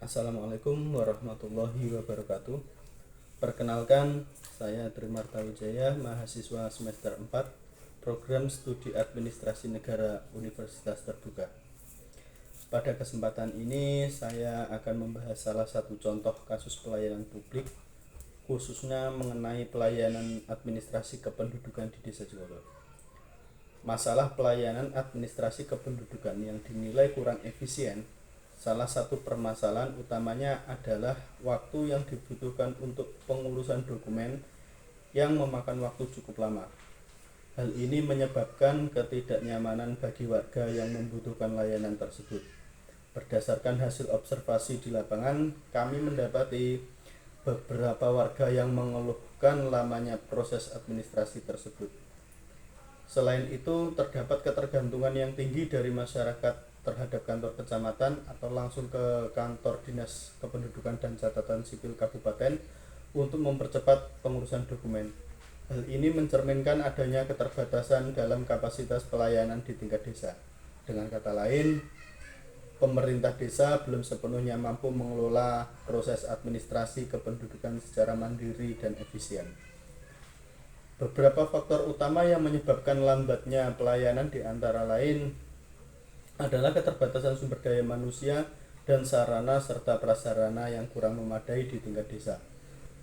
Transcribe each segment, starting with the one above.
Assalamualaikum warahmatullahi wabarakatuh. Perkenalkan, saya Trimarta Wijaya, mahasiswa semester 4, Program Studi Administrasi Negara Universitas Terbuka. Pada kesempatan ini, saya akan membahas salah satu contoh kasus pelayanan publik, khususnya mengenai pelayanan administrasi kependudukan di Desa Jengolo. Masalah pelayanan administrasi kependudukan yang dinilai kurang efisien, salah satu permasalahan utamanya adalah waktu yang dibutuhkan untuk pengurusan dokumen yang memakan waktu cukup lama. Hal ini menyebabkan ketidaknyamanan bagi warga yang membutuhkan layanan tersebut. Berdasarkan hasil observasi di lapangan, kami mendapati beberapa warga yang mengeluhkan lamanya proses administrasi tersebut. Selain itu, terdapat ketergantungan yang tinggi dari masyarakat terhadap kantor kecamatan atau langsung ke kantor Dinas Kependudukan dan Catatan Sipil Kabupaten untuk mempercepat pengurusan dokumen. Hal ini mencerminkan adanya keterbatasan dalam kapasitas pelayanan di tingkat desa. Dengan kata lain, pemerintah desa belum sepenuhnya mampu mengelola proses administrasi kependudukan secara mandiri dan efisien. Beberapa faktor utama yang menyebabkan lambatnya pelayanan di antara lain adalah keterbatasan sumber daya manusia dan sarana serta prasarana yang kurang memadai di tingkat desa.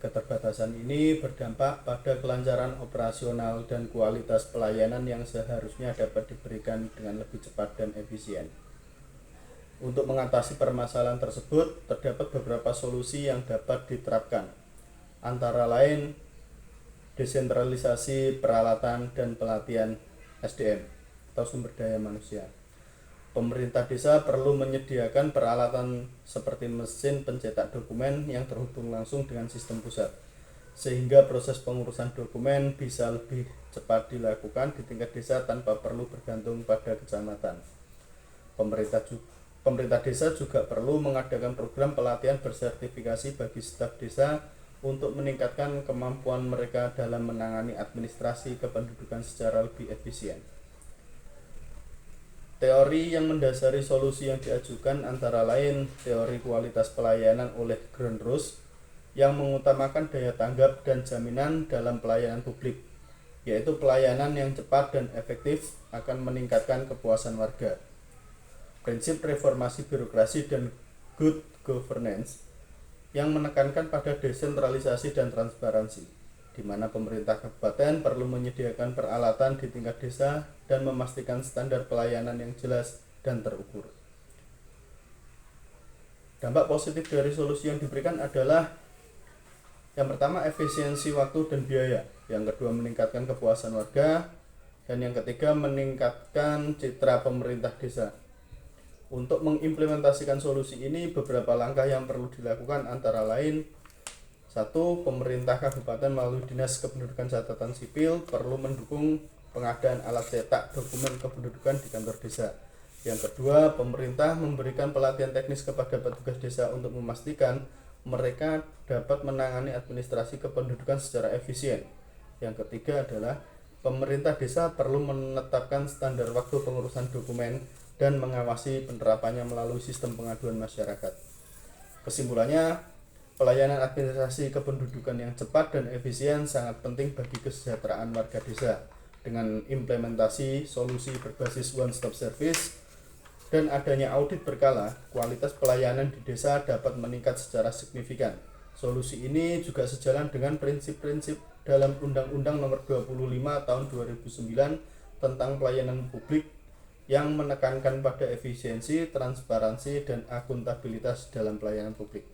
Keterbatasan ini berdampak pada kelancaran operasional dan kualitas pelayanan yang seharusnya dapat diberikan dengan lebih cepat dan efisien. Untuk mengatasi permasalahan tersebut, terdapat beberapa solusi yang dapat diterapkan, antara lain desentralisasi peralatan dan pelatihan SDM atau sumber daya manusia. Pemerintah desa perlu menyediakan peralatan seperti mesin pencetak dokumen yang terhubung langsung dengan sistem pusat, sehingga proses pengurusan dokumen bisa lebih cepat dilakukan di tingkat desa tanpa perlu bergantung pada kecamatan. Pemerintah desa juga perlu mengadakan program pelatihan bersertifikasi bagi staf desa untuk meningkatkan kemampuan mereka dalam menangani administrasi kependudukan secara lebih efisien. Teori yang mendasari solusi yang diajukan antara lain teori kualitas pelayanan oleh Grönroos yang mengutamakan daya tanggap dan jaminan dalam pelayanan publik, yaitu pelayanan yang cepat dan efektif akan meningkatkan kepuasan warga. Prinsip reformasi birokrasi dan good governance yang menekankan pada desentralisasi dan transparansi, di mana pemerintah kabupaten perlu menyediakan peralatan di tingkat desa dan memastikan standar pelayanan yang jelas dan terukur. Dampak positif dari solusi yang diberikan adalah yang pertama, efisiensi waktu dan biaya, yang kedua, meningkatkan kepuasan warga, dan yang ketiga, meningkatkan citra pemerintah desa. Untuk mengimplementasikan solusi ini, beberapa langkah yang perlu dilakukan antara lain: 1. Pemerintah kabupaten melalui Dinas Kependudukan Catatan Sipil perlu mendukung pengadaan alat cetak dokumen kependudukan di kantor desa. Yang kedua, pemerintah memberikan pelatihan teknis kepada petugas desa untuk memastikan mereka dapat menangani administrasi kependudukan secara efisien. Yang ketiga adalah pemerintah desa perlu menetapkan standar waktu pengurusan dokumen dan mengawasi penerapannya melalui sistem pengaduan masyarakat. Kesimpulannya, pelayanan administrasi kependudukan yang cepat dan efisien sangat penting bagi kesejahteraan warga desa. Dengan implementasi solusi berbasis one-stop service dan adanya audit berkala, kualitas pelayanan di desa dapat meningkat secara signifikan. Solusi ini juga sejalan dengan prinsip-prinsip dalam Undang-Undang Nomor 25 Tahun 2009 tentang pelayanan publik yang menekankan pada efisiensi, transparansi, dan akuntabilitas dalam pelayanan publik.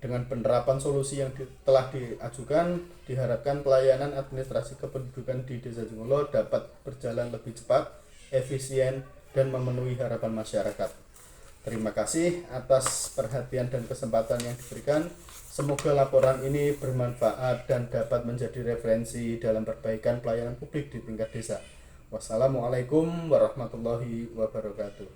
Dengan penerapan solusi yang telah diajukan, diharapkan pelayanan administrasi kependudukan di Desa Jengolo dapat berjalan lebih cepat, efisien, dan memenuhi harapan masyarakat. Terima kasih atas perhatian dan kesempatan yang diberikan. Semoga laporan ini bermanfaat dan dapat menjadi referensi dalam perbaikan pelayanan publik di tingkat desa. Wassalamualaikum warahmatullahi wabarakatuh.